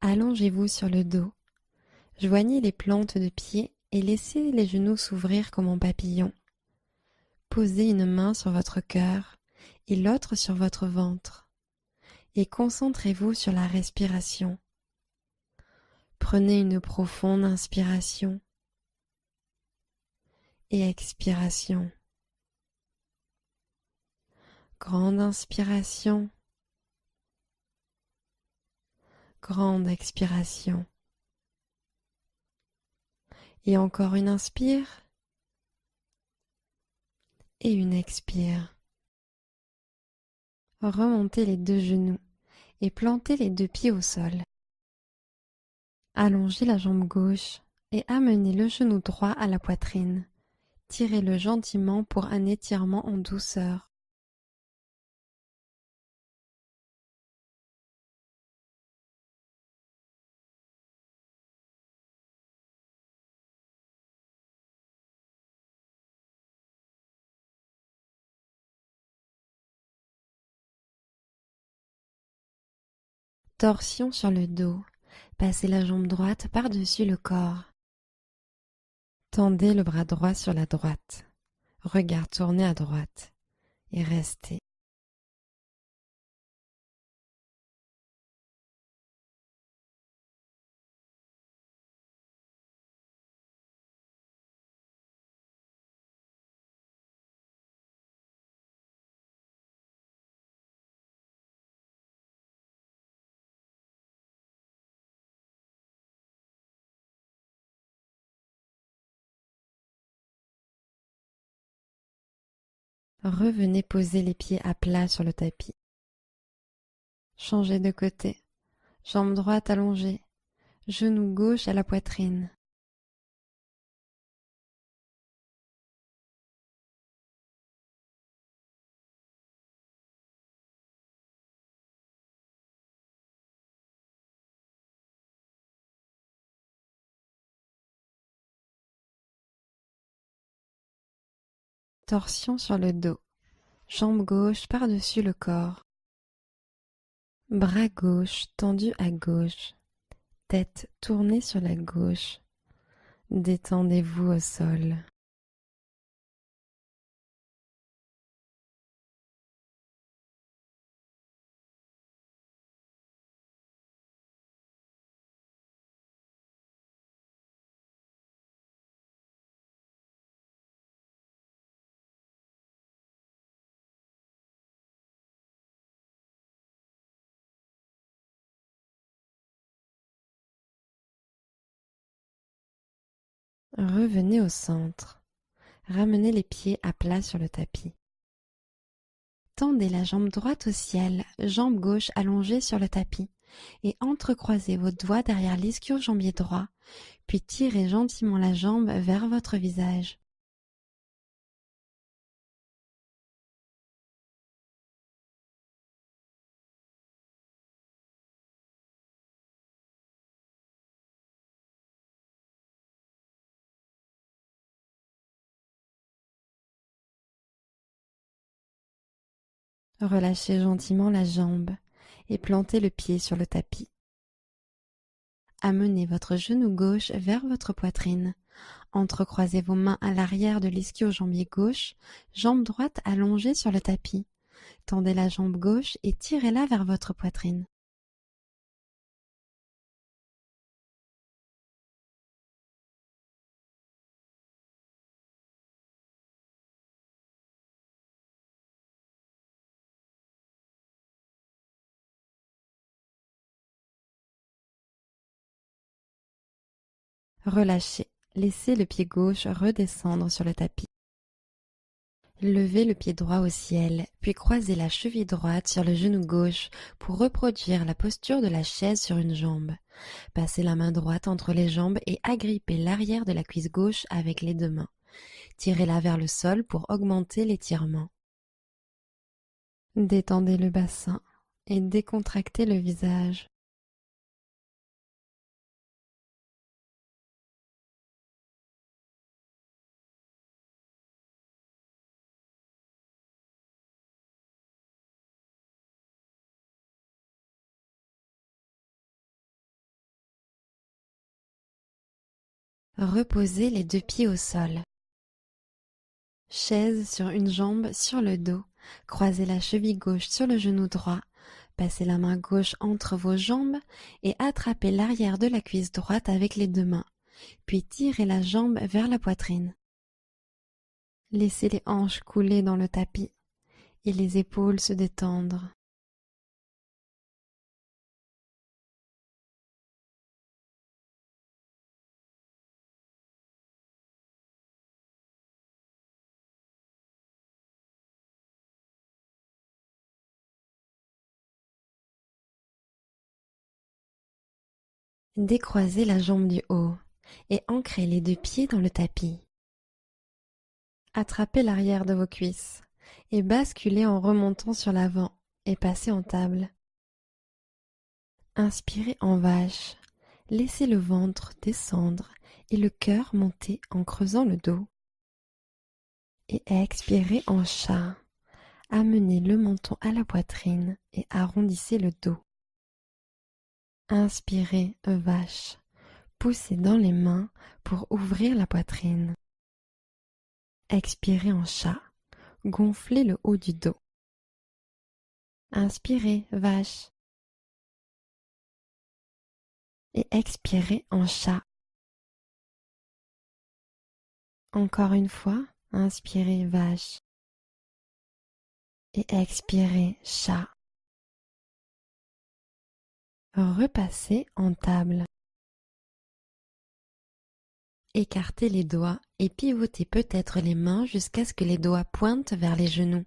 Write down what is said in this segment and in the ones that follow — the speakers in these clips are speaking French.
Allongez-vous sur le dos, joignez les plantes de pied et laissez les genoux s'ouvrir comme en papillon. Posez une main sur votre cœur et l'autre sur votre ventre et concentrez-vous sur la respiration. Prenez une profonde inspiration et expiration. Grande inspiration, grande expiration. Et encore une inspire et une expire. Remontez les deux genoux et plantez les deux pieds au sol. Allongez la jambe gauche et amenez le genou droit à la poitrine. Tirez-le gentiment pour un étirement en douceur. Torsion sur le dos. Passez la jambe droite par-dessus le corps. Tendez le bras droit sur la droite. Regard tourné à droite. Et restez. Revenez poser les pieds à plat sur le tapis. Changez de côté. Jambe droite allongée. Genou gauche à la poitrine. Torsion sur le dos. Jambe gauche par-dessus le corps. Bras gauche tendu à gauche. Tête tournée sur la gauche. Détendez-vous au sol. Revenez au centre. Ramenez les pieds à plat sur le tapis. Tendez la jambe droite au ciel, jambe gauche allongée sur le tapis et entrecroisez vos doigts derrière l'ischio-jambier droit, puis tirez gentiment la jambe vers votre visage. Relâchez gentiment la jambe et plantez le pied sur le tapis. Amenez votre genou gauche vers votre poitrine. Entrecroisez vos mains à l'arrière de l'ischio-jambier gauche, jambe droite allongée sur le tapis. Tendez la jambe gauche et tirez-la vers votre poitrine. Relâchez, laissez le pied gauche redescendre sur le tapis. Levez le pied droit au ciel, puis croisez la cheville droite sur le genou gauche pour reproduire la posture de la chaise sur une jambe. Passez la main droite entre les jambes et agrippez l'arrière de la cuisse gauche avec les deux mains. Tirez-la vers le sol pour augmenter l'étirement. Détendez le bassin et décontractez le visage. Reposez les deux pieds au sol. Chaise sur une jambe sur le dos. Croisez la cheville gauche sur le genou droit. Passez la main gauche entre vos jambes et attrapez l'arrière de la cuisse droite avec les deux mains. Puis tirez la jambe vers la poitrine. Laissez les hanches couler dans le tapis et les épaules se détendre. Décroisez la jambe du haut et ancrez les deux pieds dans le tapis. Attrapez l'arrière de vos cuisses et basculez en remontant sur l'avant et passez en table. Inspirez en vache, laissez le ventre descendre et le cœur monter en creusant le dos. Et expirez en chat, amenez le menton à la poitrine et arrondissez le dos. Inspirez vache, poussez dans les mains pour ouvrir la poitrine. Expirez en chat, gonflez le haut du dos. Inspirez vache. Et expirez en chat. Encore une fois, inspirez vache. Et expirez chat. Repassez en table. Écartez les doigts et pivotez peut-être les mains jusqu'à ce que les doigts pointent vers les genoux.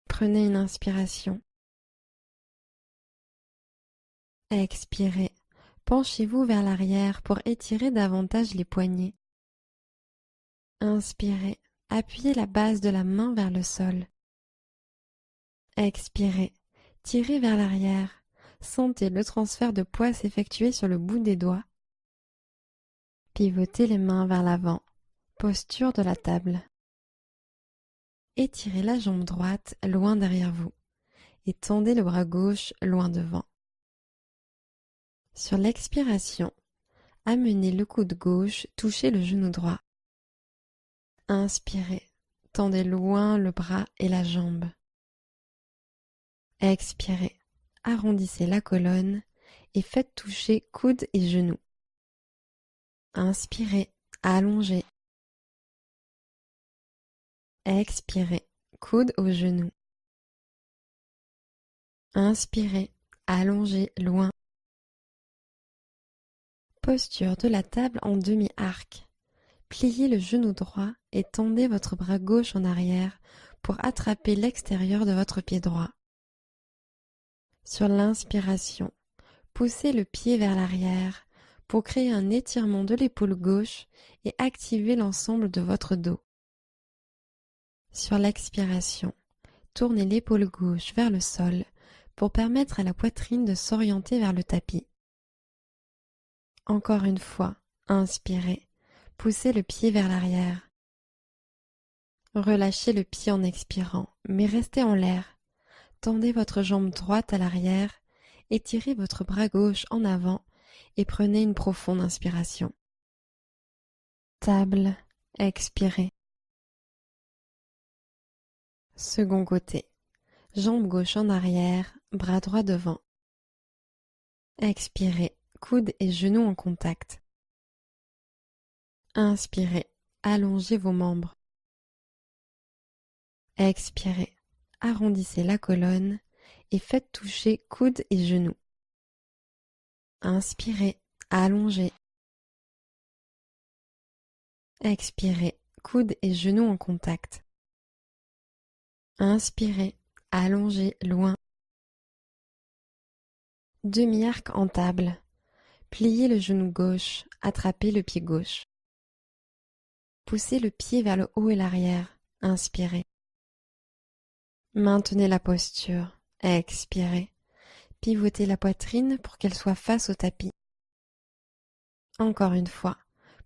Prenez une inspiration. Expirez. Penchez-vous vers l'arrière pour étirer davantage les poignets. Inspirez. Appuyez la base de la main vers le sol. Expirez. Tirez vers l'arrière. Sentez le transfert de poids s'effectuer sur le bout des doigts. Pivotez les mains vers l'avant. Posture de la table. Étirez la jambe droite loin derrière vous et tendez le bras gauche loin devant. Sur l'expiration, amenez le coude gauche toucher le genou droit. Inspirez, tendez loin le bras et la jambe. Expirez, arrondissez la colonne et faites toucher coude et genou. Inspirez, allongez. Expirez, coude au genou. Inspirez, allongez loin. Posture de la table en demi-arc. Pliez le genou droit et tendez votre bras gauche en arrière pour attraper l'extérieur de votre pied droit. Sur l'inspiration, poussez le pied vers l'arrière pour créer un étirement de l'épaule gauche et activer l'ensemble de votre dos. Sur l'expiration, tournez l'épaule gauche vers le sol pour permettre à la poitrine de s'orienter vers le tapis. Encore une fois, inspirez, poussez le pied vers l'arrière. Relâchez le pied en expirant, mais restez en l'air. Tendez votre jambe droite à l'arrière, étirez votre bras gauche en avant et prenez une profonde inspiration. Table, expirez. Second côté. Jambe gauche en arrière, bras droit devant. Expirez, coudes et genoux en contact. Inspirez, allongez vos membres. Expirez, arrondissez la colonne et faites toucher coudes et genoux. Inspirez, allongez. Expirez, coudes et genoux en contact. Inspirez, allongez loin. Demi-arc en table. Pliez le genou gauche, attrapez le pied gauche. Poussez le pied vers le haut et l'arrière. Inspirez. Maintenez la posture. Expirez. Pivotez la poitrine pour qu'elle soit face au tapis. Encore une fois.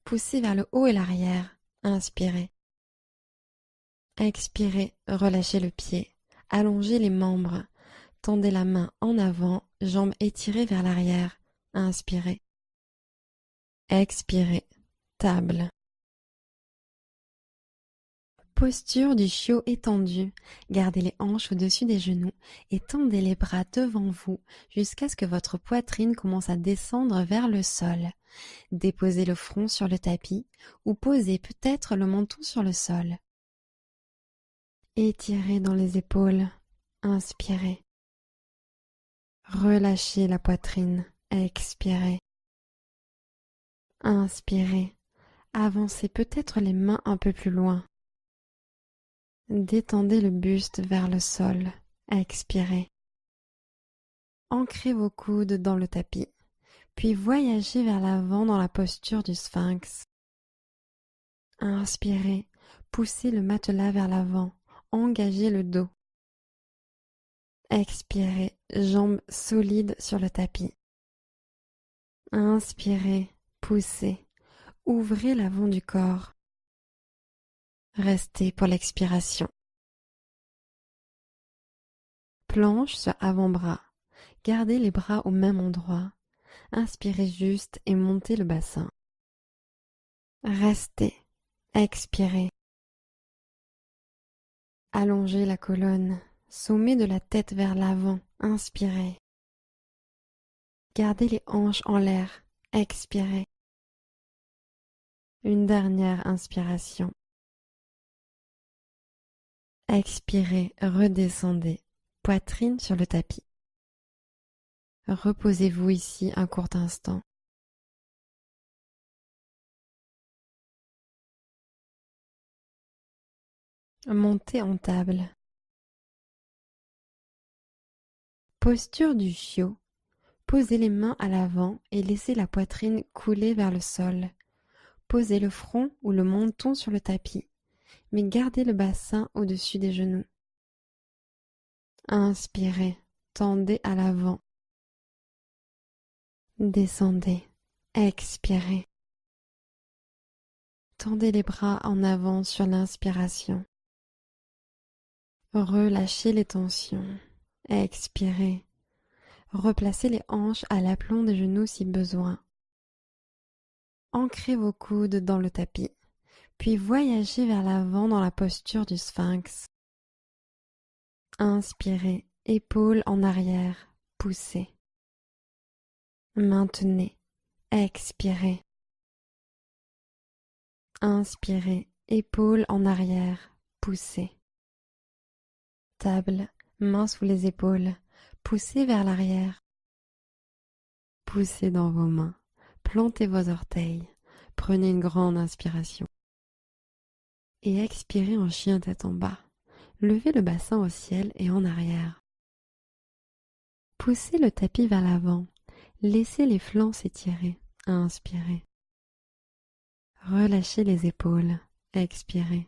Poussez vers le haut et l'arrière. Inspirez. Expirez, relâchez le pied. Allongez les membres. Tendez la main en avant, jambes étirées vers l'arrière. Inspirez. Expirez. Table. Posture du chiot étendu. Gardez les hanches au-dessus des genoux et tendez les bras devant vous jusqu'à ce que votre poitrine commence à descendre vers le sol. Déposez le front sur le tapis ou posez peut-être le menton sur le sol. Étirez dans les épaules. Inspirez. Relâchez la poitrine. Expirez. Inspirez. Avancez peut-être les mains un peu plus loin. Détendez le buste vers le sol. Expirez. Ancrez vos coudes dans le tapis, puis voyagez vers l'avant dans la posture du sphinx. Inspirez. Poussez le matelas vers l'avant. Engagez le dos. Expirez. Jambes solides sur le tapis. Inspirez. Poussez. Ouvrez l'avant du corps. Restez pour l'expiration. Planche sur avant-bras. Gardez les bras au même endroit. Inspirez juste et montez le bassin. Restez. Expirez. Allongez la colonne. Sommet de la tête vers l'avant. Inspirez. Gardez les hanches en l'air. Expirez. Une dernière inspiration. Expirez, redescendez. Poitrine sur le tapis. Reposez-vous ici un court instant. Montez en table. Posture du chiot. Posez les mains à l'avant et laissez la poitrine couler vers le sol. Posez le front ou le menton sur le tapis, mais gardez le bassin au-dessus des genoux. Inspirez, tendez à l'avant. Descendez, expirez. Tendez les bras en avant sur l'inspiration. Relâchez les tensions. Expirez. Replacez les hanches à l'aplomb des genoux si besoin. Ancrez vos coudes dans le tapis, puis voyagez vers l'avant dans la posture du sphinx. Inspirez, épaules en arrière, poussez. Maintenez, expirez. Inspirez, épaules en arrière, poussez. Table, mains sous les épaules, poussez vers l'arrière. Poussez dans vos mains, plantez vos orteils, prenez une grande inspiration. Et expirez en chien tête en bas. Levez le bassin au ciel et en arrière. Poussez le tapis vers l'avant. Laissez les flancs s'étirer. Inspirez. Relâchez les épaules. Expirez.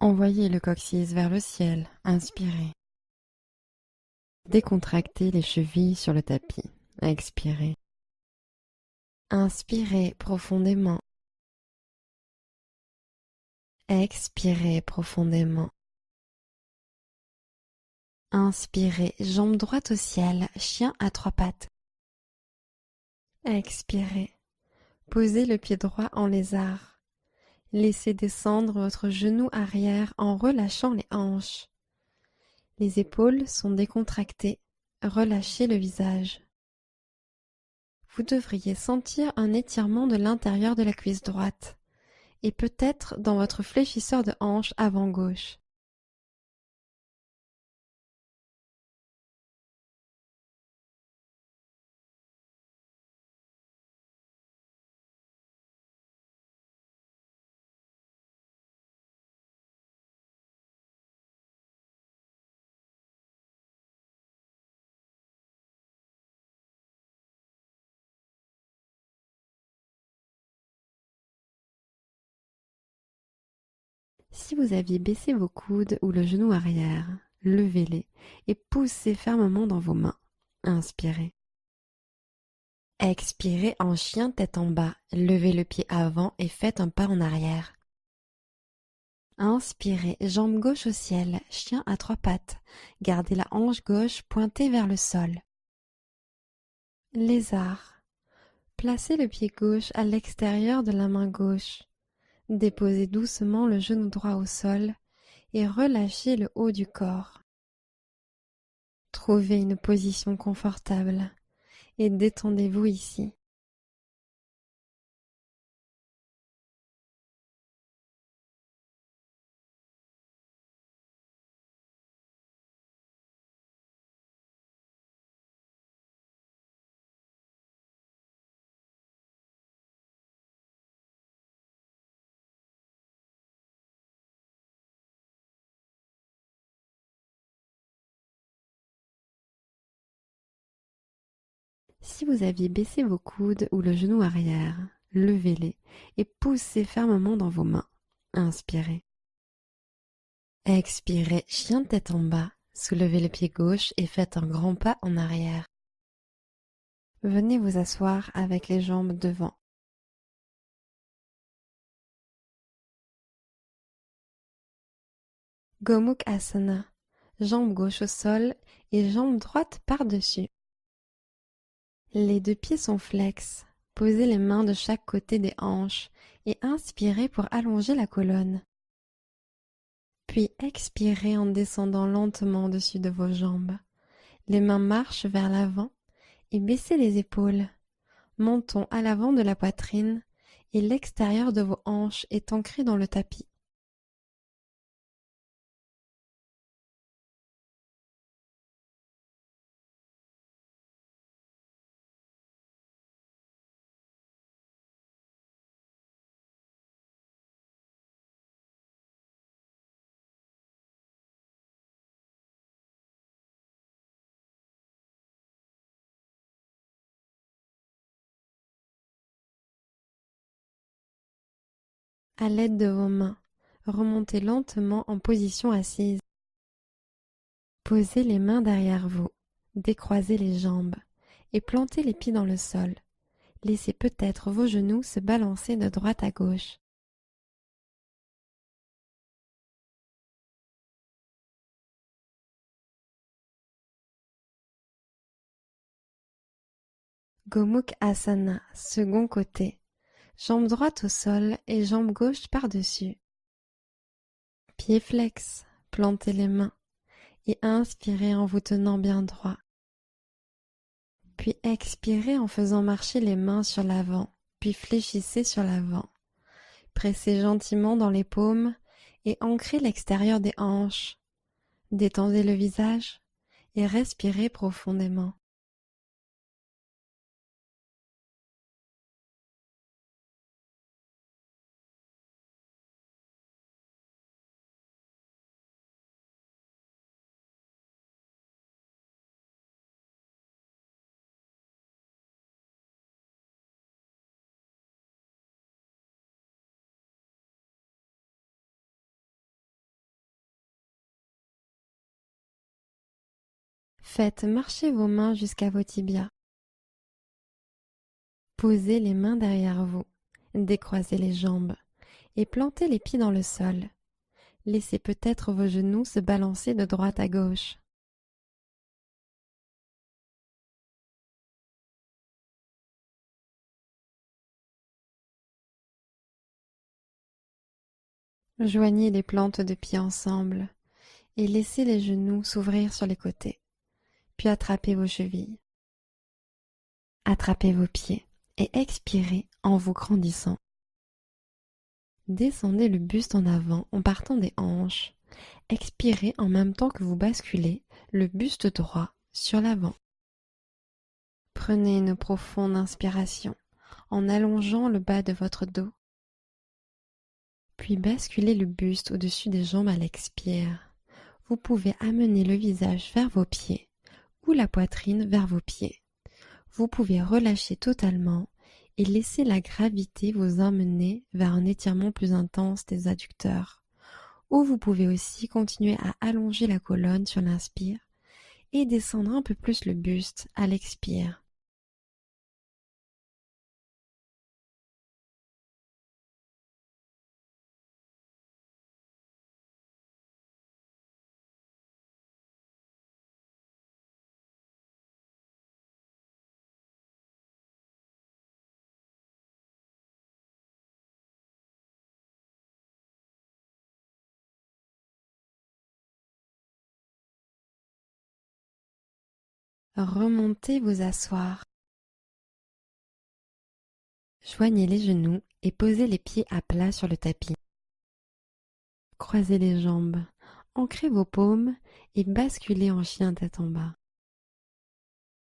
Envoyez le coccyx vers le ciel. Inspirez. Décontractez les chevilles sur le tapis. Expirez. Inspirez profondément. Expirez profondément. Inspirez, jambe droite au ciel, chien à trois pattes. Expirez. Posez le pied droit en lézard. Laissez descendre votre genou arrière en relâchant les hanches. Les épaules sont décontractées. Relâchez le visage. Vous devriez sentir un étirement de l'intérieur de la cuisse droite et peut-être dans votre fléchisseur de hanche avant gauche. Si vous aviez baissé vos coudes ou le genou arrière, levez-les et poussez fermement dans vos mains. Inspirez. Expirez en chien tête en bas, levez le pied avant et faites un pas en arrière. Inspirez, jambe gauche au ciel, chien à trois pattes, gardez la hanche gauche pointée vers le sol. Lézard. Placez le pied gauche à l'extérieur de la main gauche. Déposez doucement le genou droit au sol et relâchez le haut du corps. Trouvez une position confortable et détendez-vous ici. Si vous aviez baissé vos coudes ou le genou arrière, levez-les et poussez fermement dans vos mains. Inspirez. Expirez, chien de tête en bas. Soulevez le pied gauche et faites un grand pas en arrière. Venez vous asseoir avec les jambes devant. Gomukh Asana. Jambe gauche au sol et jambe droite par-dessus. Les deux pieds sont flex. Posez les mains de chaque côté des hanches et inspirez pour allonger la colonne. Puis expirez en descendant lentement au-dessus de vos jambes. Les mains marchent vers l'avant et baissez les épaules. Menton à l'avant de la poitrine et l'extérieur de vos hanches est ancré dans le tapis. À l'aide de vos mains, remontez lentement en position assise. Posez les mains derrière vous, décroisez les jambes et plantez les pieds dans le sol. Laissez peut-être vos genoux se balancer de droite à gauche. Gomukh Asana, second côté. Jambe droite au sol et jambe gauche par-dessus. Pieds flex, plantez les mains et inspirez en vous tenant bien droit. Puis expirez en faisant marcher les mains sur l'avant, puis fléchissez sur l'avant. Pressez gentiment dans les paumes et ancrez l'extérieur des hanches. Détendez le visage et respirez profondément. Faites marcher vos mains jusqu'à vos tibias. Posez les mains derrière vous, décroisez les jambes et plantez les pieds dans le sol. Laissez peut-être vos genoux se balancer de droite à gauche. Joignez les plantes de pieds ensemble et laissez les genoux s'ouvrir sur les côtés. Puis attrapez vos chevilles. Attrapez vos pieds et expirez en vous grandissant. Descendez le buste en avant en partant des hanches. Expirez en même temps que vous basculez le buste droit sur l'avant. Prenez une profonde inspiration en allongeant le bas de votre dos. Puis basculez le buste au-dessus des jambes à l'expire. Vous pouvez amener le visage vers vos pieds ou la poitrine vers vos pieds. Vous pouvez relâcher totalement et laisser la gravité vous emmener vers un étirement plus intense des adducteurs. Ou vous pouvez aussi continuer à allonger la colonne sur l'inspire et descendre un peu plus le buste à l'expire. Remontez vous asseoir. Joignez les genoux et posez les pieds à plat sur le tapis. Croisez les jambes, ancrez vos paumes et basculez en chien tête en bas.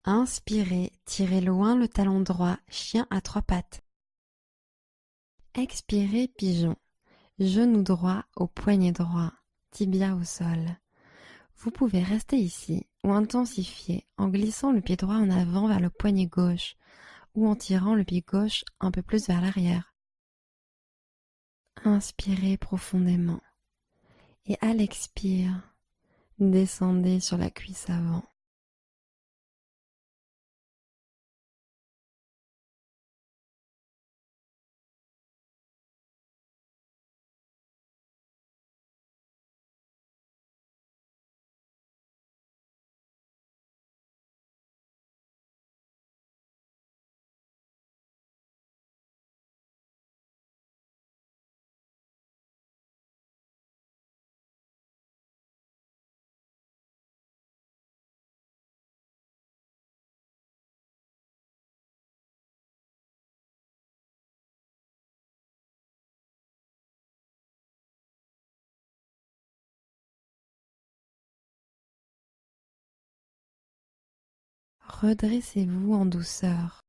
Inspirez, tirez loin le talon droit, chien à trois pattes. Expirez, pigeon, genou droit au poignet droit, tibia au sol. Vous pouvez rester ici ou intensifier en glissant le pied droit en avant vers le poignet gauche ou en tirant le pied gauche un peu plus vers l'arrière. Inspirez profondément et à l'expire, descendez sur la cuisse avant. Redressez-vous en douceur.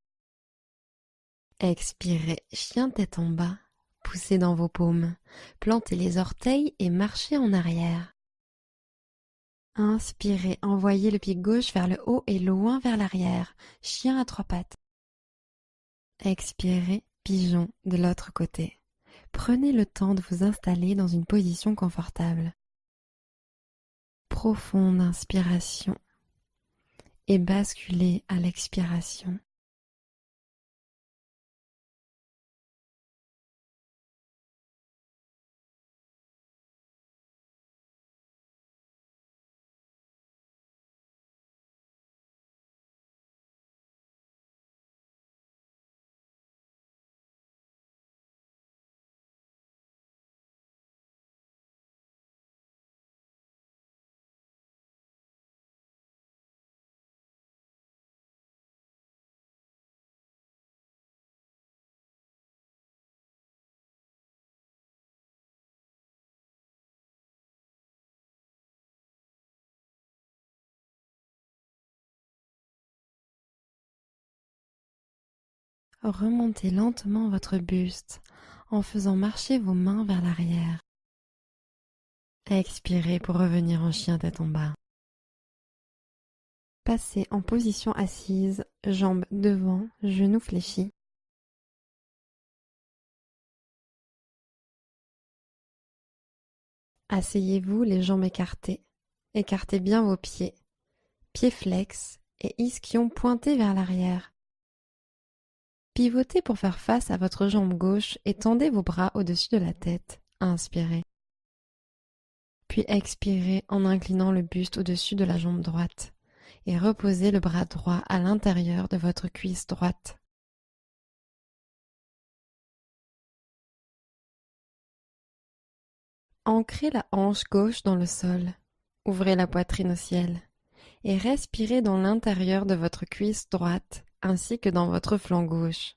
Expirez, chien tête en bas, poussez dans vos paumes, plantez les orteils et marchez en arrière. Inspirez, envoyez le pied gauche vers le haut et loin vers l'arrière, chien à trois pattes. Expirez, pigeon de l'autre côté. Prenez le temps de vous installer dans une position confortable. Profonde inspiration et basculez à l'expiration. Remontez lentement votre buste en faisant marcher vos mains vers l'arrière. Expirez pour revenir en chien tête en bas. Passez en position assise, jambes devant, genoux fléchis. Asseyez-vous les jambes écartées. Écartez bien vos pieds. Pieds flex et ischion pointé vers l'arrière. Pivotez pour faire face à votre jambe gauche et tendez vos bras au-dessus de la tête. Inspirez. Puis expirez en inclinant le buste au-dessus de la jambe droite et reposez le bras droit à l'intérieur de votre cuisse droite. Ancrez la hanche gauche dans le sol. Ouvrez la poitrine au ciel et respirez dans l'intérieur de votre cuisse droite ainsi que dans votre flanc gauche.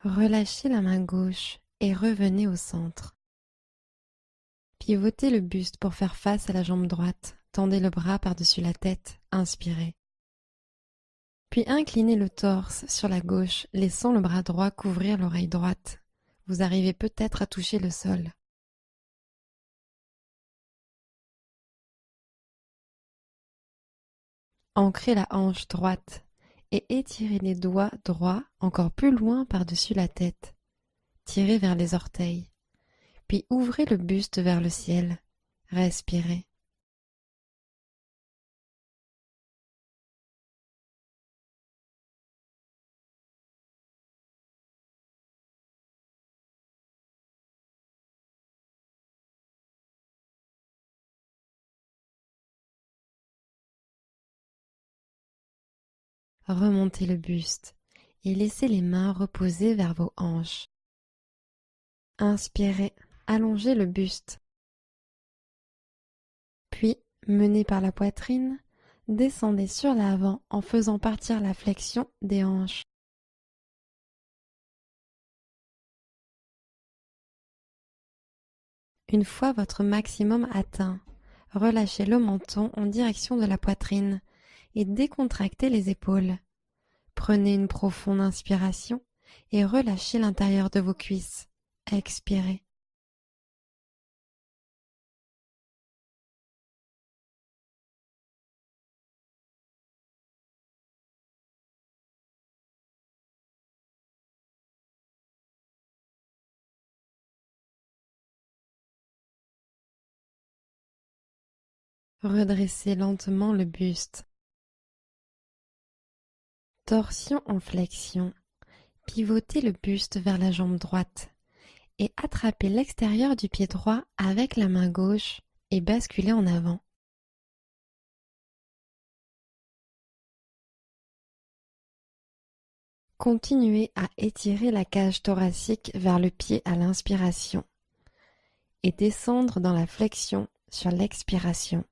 Relâchez la main gauche et revenez au centre. Pivotez le buste pour faire face à la jambe droite. Tendez le bras par-dessus la tête. Inspirez. Puis inclinez le torse sur la gauche, laissant le bras droit couvrir l'oreille droite. Vous arrivez peut-être à toucher le sol. Ancrez la hanche droite et étirez les doigts droits encore plus loin par-dessus la tête. Tirez vers les orteils. Puis ouvrez le buste vers le ciel. Respirez. Remontez le buste et laissez les mains reposer vers vos hanches. Inspirez, allongez le buste. Puis, mené par la poitrine, descendez sur l'avant en faisant partir la flexion des hanches. Une fois votre maximum atteint, relâchez le menton en direction de la poitrine et décontractez les épaules. Prenez une profonde inspiration et relâchez l'intérieur de vos cuisses. Expirez. Redressez lentement le buste. Torsion en flexion. Pivotez le buste vers la jambe droite et attrapez l'extérieur du pied droit avec la main gauche et basculez en avant. Continuez à étirer la cage thoracique vers le pied à l'inspiration et descendre dans la flexion sur l'expiration.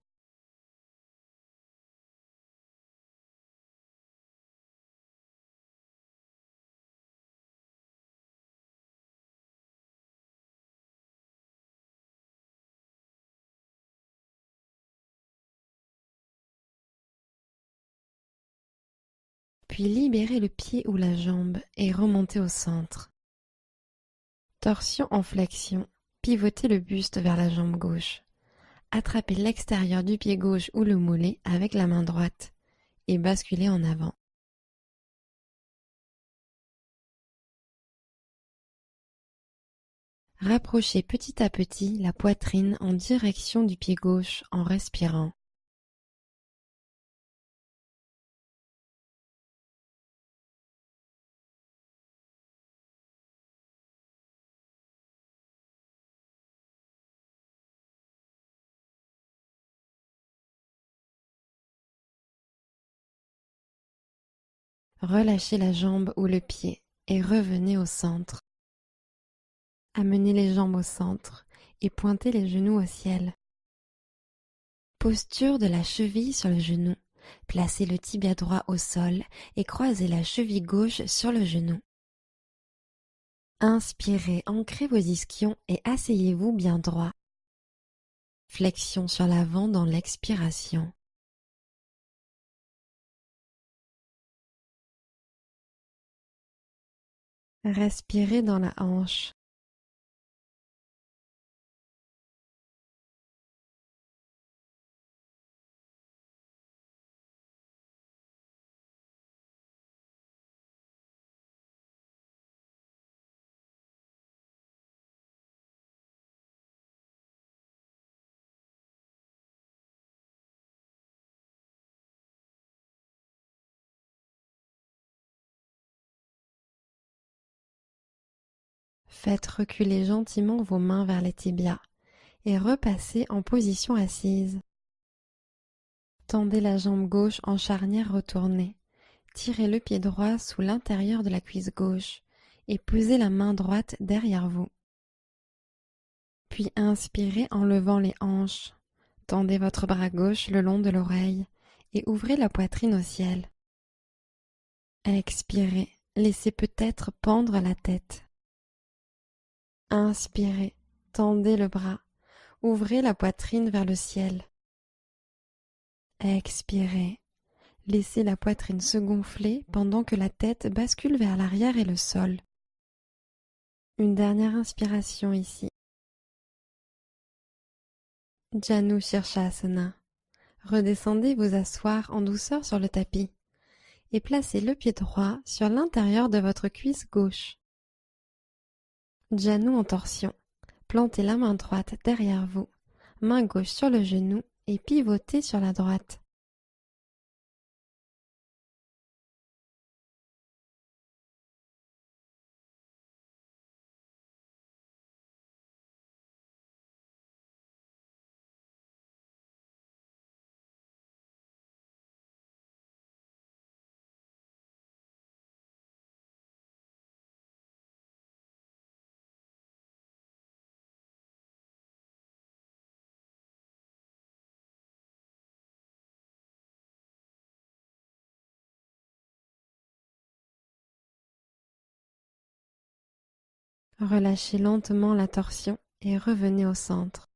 Puis libérez le pied ou la jambe et remontez au centre. Torsion en flexion. Pivotez le buste vers la jambe gauche. Attrapez l'extérieur du pied gauche ou le mollet avec la main droite et basculez en avant. Rapprochez petit à petit la poitrine en direction du pied gauche en respirant. Relâchez la jambe ou le pied et revenez au centre. Amenez les jambes au centre et pointez les genoux au ciel. Posture de la cheville sur le genou. Placez le tibia droit au sol et croisez la cheville gauche sur le genou. Inspirez, ancrez vos ischions et asseyez-vous bien droit. Flexion sur l'avant dans l'expiration. Respirez dans la hanche. Faites reculer gentiment vos mains vers les tibias et repassez en position assise. Tendez la jambe gauche en charnière retournée. Tirez le pied droit sous l'intérieur de la cuisse gauche et posez la main droite derrière vous. Puis inspirez en levant les hanches. Tendez votre bras gauche le long de l'oreille et ouvrez la poitrine au ciel. Expirez, laissez peut-être pendre la tête. Inspirez, tendez le bras, ouvrez la poitrine vers le ciel. Expirez, laissez la poitrine se gonfler pendant que la tête bascule vers l'arrière et le sol. Une dernière inspiration ici. Janu Shirshasana. Redescendez vous asseoir en douceur sur le tapis et placez le pied droit sur l'intérieur de votre cuisse gauche. Janu en torsion. Plantez la main droite derrière vous, main gauche sur le genou et pivotez sur la droite. Relâchez lentement la torsion et revenez au centre.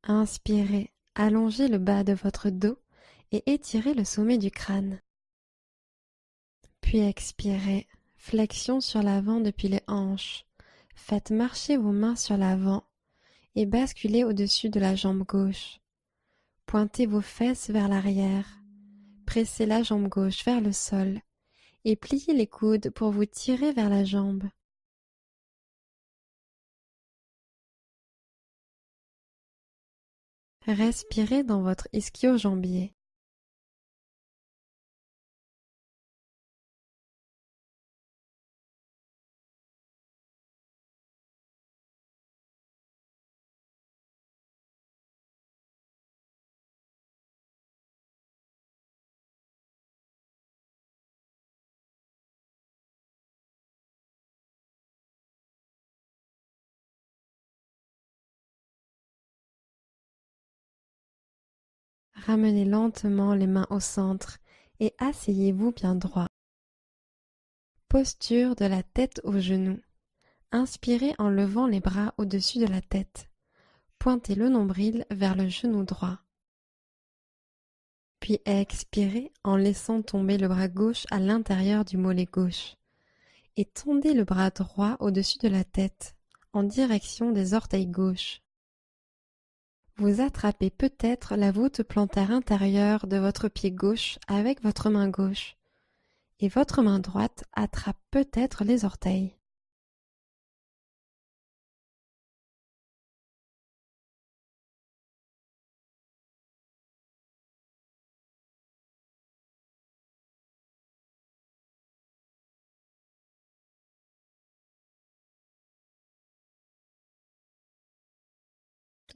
Inspirez, allongez le bas de votre dos et étirez le sommet du crâne. Puis expirez, flexion sur l'avant depuis les hanches. Faites marcher vos mains sur l'avant et basculez au-dessus de la jambe gauche. Pointez vos fesses vers l'arrière. Pressez la jambe gauche vers le sol et pliez les coudes pour vous tirer vers la jambe. Respirez dans votre ischio-jambier. Ramenez lentement les mains au centre et asseyez-vous bien droit. Posture de la tête aux genoux. Inspirez en levant les bras au-dessus de la tête. Pointez le nombril vers le genou droit. Puis expirez en laissant tomber le bras gauche à l'intérieur du mollet gauche. Et tendez le bras droit au-dessus de la tête, en direction des orteils gauches. Vous attrapez peut-être la voûte plantaire intérieure de votre pied gauche avec votre main gauche, et votre main droite attrape peut-être les orteils.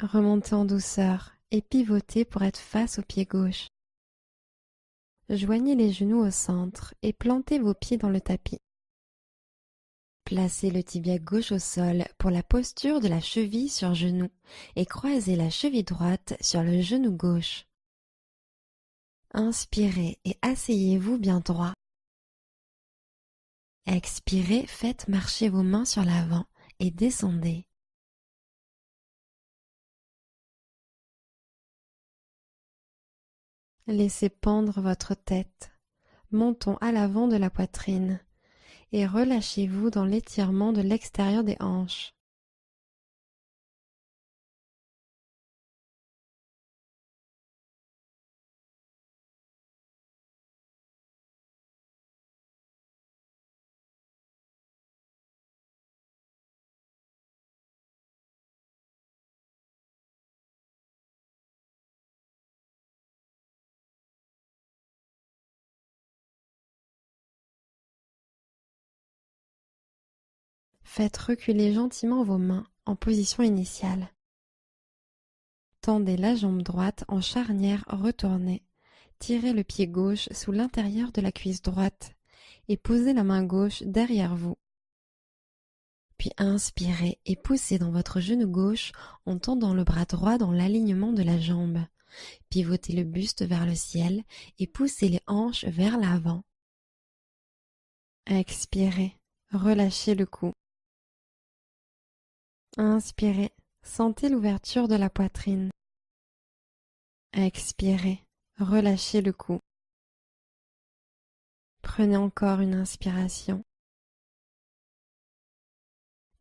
Remontez en douceur et pivotez pour être face au pied gauche. Joignez les genoux au centre et plantez vos pieds dans le tapis. Placez le tibia gauche au sol pour la posture de la cheville sur genou et croisez la cheville droite sur le genou gauche. Inspirez et asseyez-vous bien droit. Expirez, faites marcher vos mains sur l'avant et descendez. Laissez pendre votre tête. Montons à l'avant de la poitrine et relâchez-vous dans l'étirement de l'extérieur des hanches. Faites reculer gentiment vos mains en position initiale. Tendez la jambe droite en charnière retournée. Tirez le pied gauche sous l'intérieur de la cuisse droite et posez la main gauche derrière vous. Puis inspirez et poussez dans votre genou gauche en tendant le bras droit dans l'alignement de la jambe. Pivotez le buste vers le ciel et poussez les hanches vers l'avant. Expirez, relâchez le cou. Inspirez, sentez l'ouverture de la poitrine. Expirez, relâchez le cou. Prenez encore une inspiration.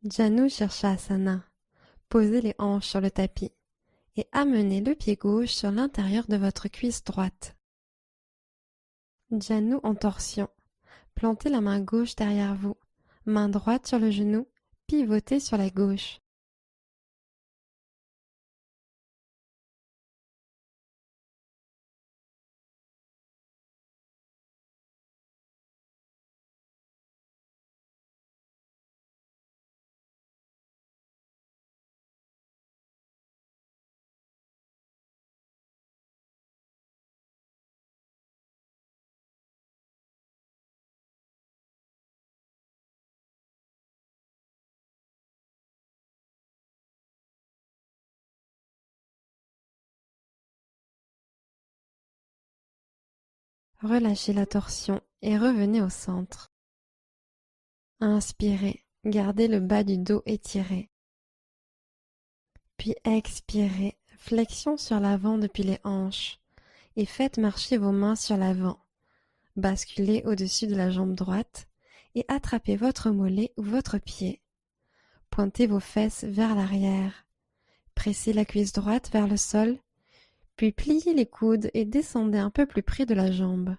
Janu Shirshasana. Posez les hanches sur le tapis et amenez le pied gauche sur l'intérieur de votre cuisse droite. Janu en torsion. Plantez la main gauche derrière vous, main droite sur le genou, pivotez sur la gauche. Relâchez la torsion et revenez au centre. Inspirez, Gardez le bas du dos étiré. Puis expirez, flexion sur l'avant depuis les hanches et faites marcher vos mains sur l'avant. Basculez au-dessus de la jambe droite et attrapez votre mollet ou votre pied. Pointez vos fesses vers l'arrière. Pressez la cuisse droite vers le sol, puis pliez les coudes et descendez un peu plus près de la jambe.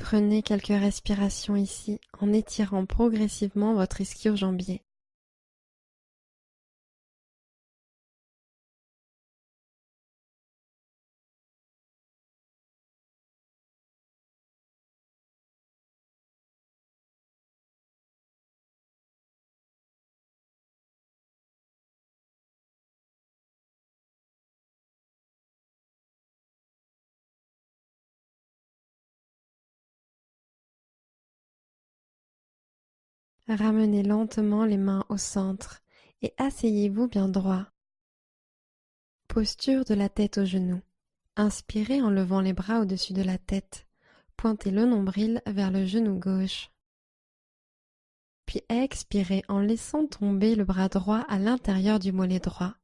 Prenez quelques respirations ici en étirant progressivement votre ischio-jambier. Ramenez lentement les mains au centre et asseyez-vous bien droit. Posture de la tête aux genoux. Inspirez en levant les bras au-dessus de la tête. Pointez le nombril vers le genou gauche. Puis expirez en laissant tomber le bras droit à l'intérieur du mollet droit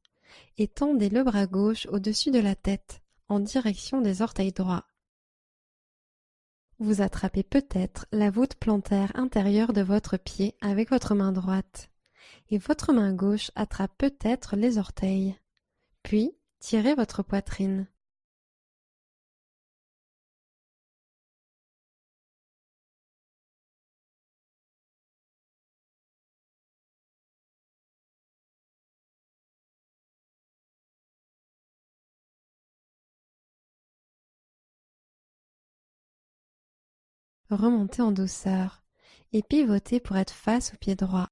et tendez le bras gauche au-dessus de la tête en direction des orteils droits. Vous attrapez peut-être la voûte plantaire intérieure de votre pied avec votre main droite et votre main gauche attrape peut-être les orteils. Puis, tirez votre poitrine. Remontez en douceur et pivotez pour être face au pied droit.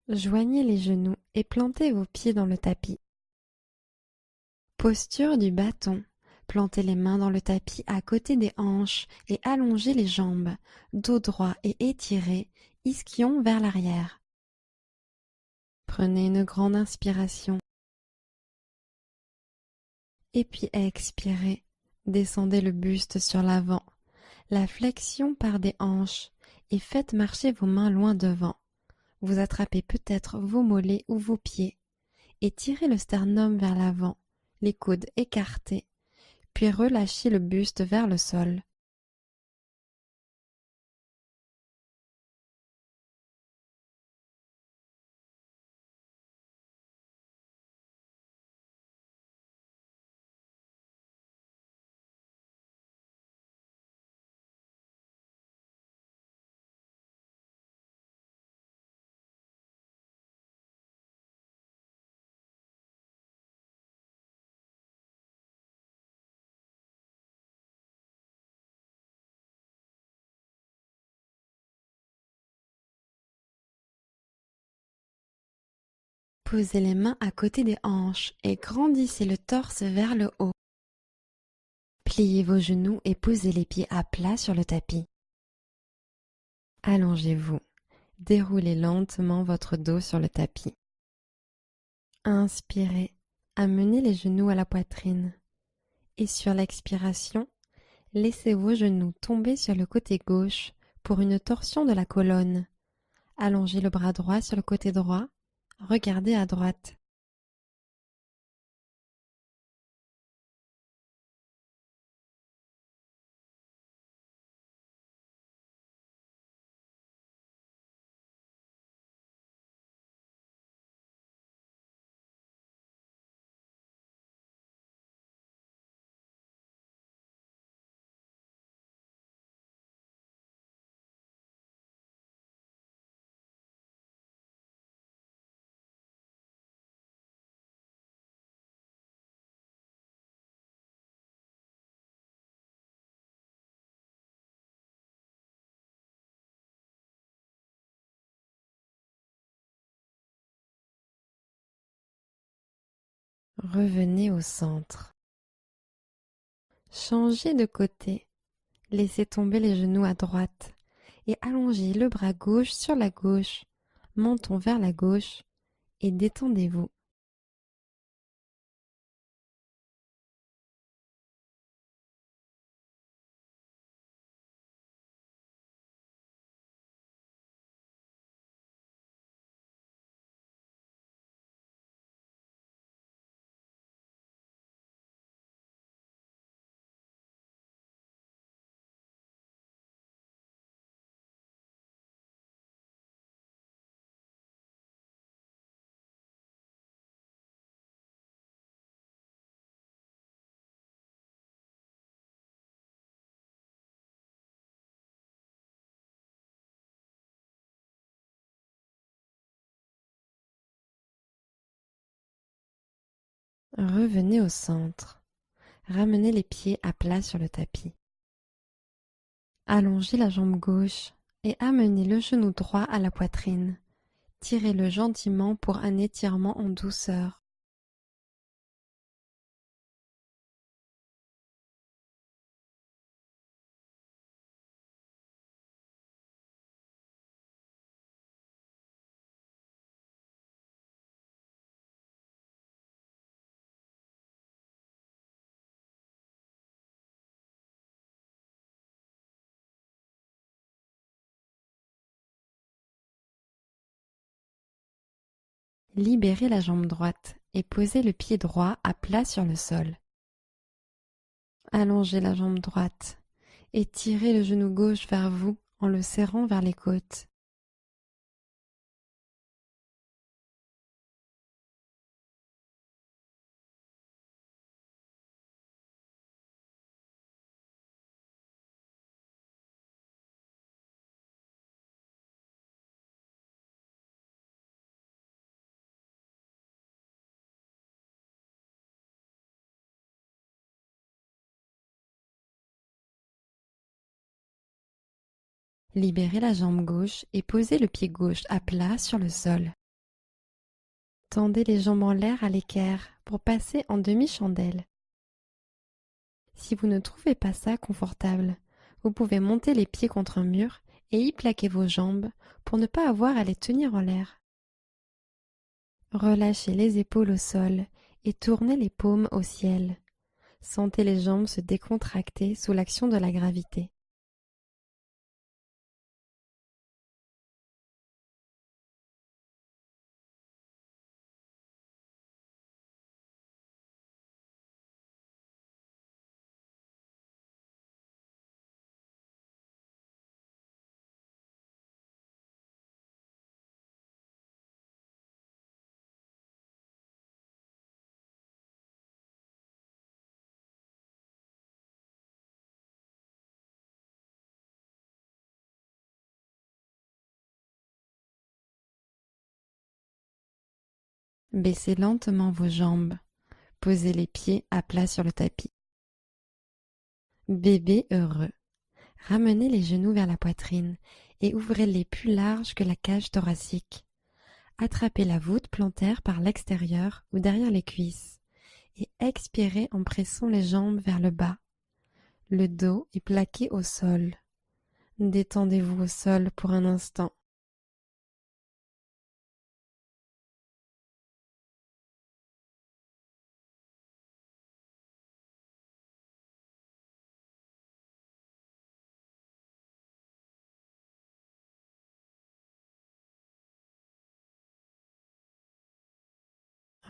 Joignez les genoux et plantez vos pieds dans le tapis. Posture du bâton. Plantez les mains dans le tapis à côté des hanches et allongez les jambes, dos droit et étiré, ischion vers l'arrière. Prenez une grande inspiration. Et puis expirez. Descendez le buste sur l'avant. La flexion part des hanches et faites marcher vos mains loin devant. Vous attrapez peut-être vos mollets ou vos pieds et tirez le sternum vers l'avant, les coudes écartés, puis relâchez le buste vers le sol. Posez les mains à côté des hanches et grandissez le torse vers le haut. Pliez vos genoux et posez les pieds à plat sur le tapis. Allongez-vous. Déroulez lentement votre dos sur le tapis. Inspirez, amenez les genoux à la poitrine. Et sur l'expiration, laissez vos genoux tomber sur le côté gauche pour une torsion de la colonne. Allongez le bras droit sur le côté droit. Regardez à droite. Revenez au centre. Changez de côté. Laissez tomber les genoux à droite et allongez le bras gauche sur la gauche, menton vers la gauche et détendez-vous. Revenez au centre. Ramenez les pieds à plat sur le tapis. Allongez la jambe gauche et amenez le genou droit à la poitrine. Tirez-le gentiment pour un étirement en douceur. Libérez la jambe droite et posez le pied droit à plat sur le sol. Allongez la jambe droite et tirez le genou gauche vers vous en le serrant vers les côtes. Libérez la jambe gauche et posez le pied gauche à plat sur le sol. Tendez les jambes en l'air à l'équerre pour passer en demi-chandelle. Si vous ne trouvez pas ça confortable, vous pouvez monter les pieds contre un mur et y plaquer vos jambes pour ne pas avoir à les tenir en l'air. Relâchez les épaules au sol et tournez les paumes au ciel. Sentez les jambes se décontracter sous l'action de la gravité. Baissez lentement vos jambes. Posez les pieds à plat sur le tapis. Bébé heureux. Ramenez les genoux vers la poitrine et ouvrez-les plus larges que la cage thoracique. Attrapez la voûte plantaire par l'extérieur ou derrière les cuisses et expirez en pressant les jambes vers le bas. Le dos est plaqué au sol. Détendez-vous au sol pour un instant.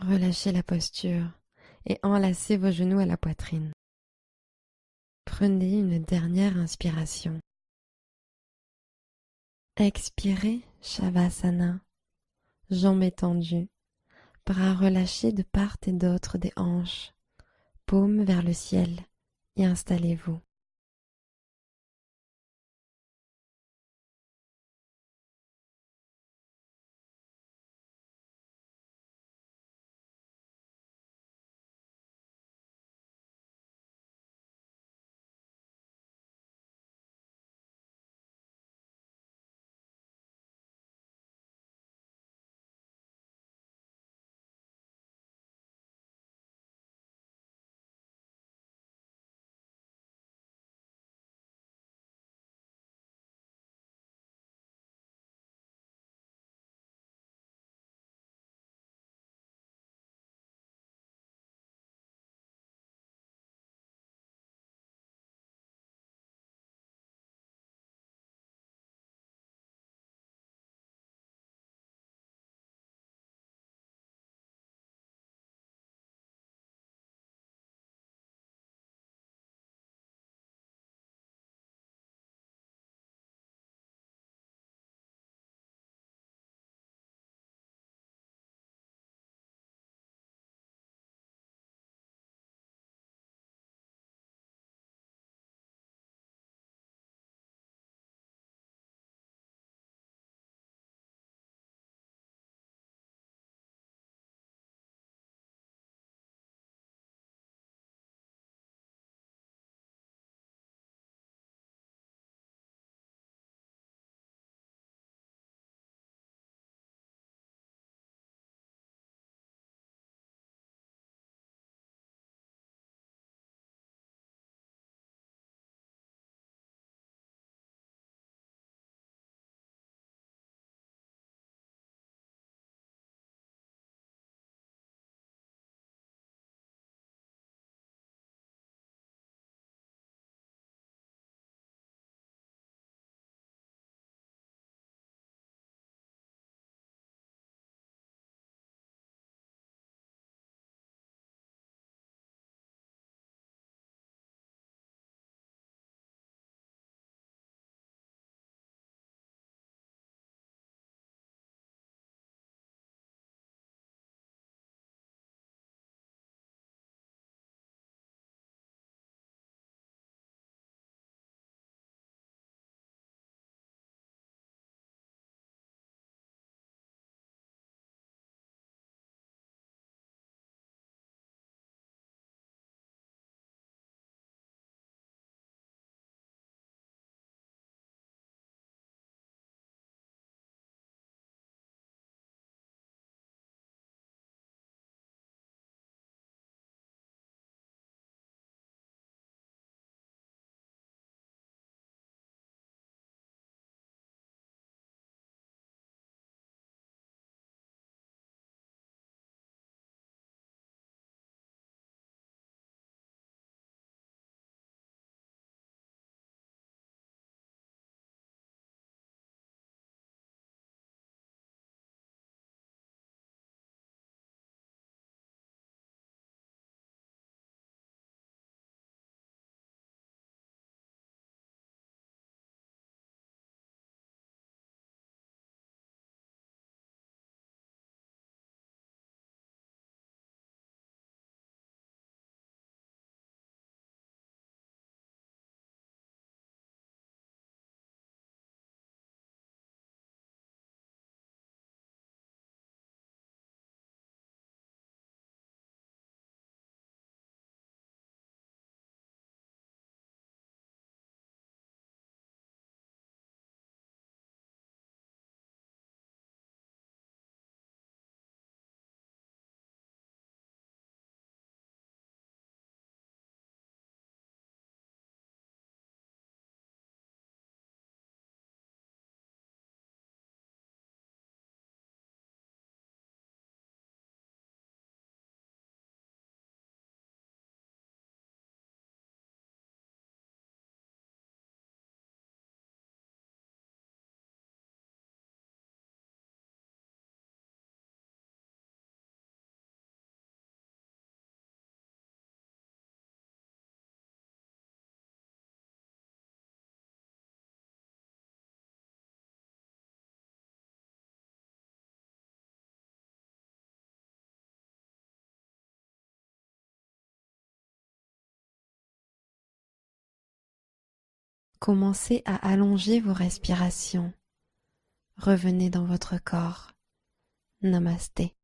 Relâchez la posture et enlacez vos genoux à la poitrine. Prenez une dernière inspiration. Expirez, Shavasana. Jambes étendues, bras relâchés de part et d'autre des hanches, paumes vers le ciel et installez-vous. Commencez à allonger vos respirations. Revenez dans votre corps. Namasté.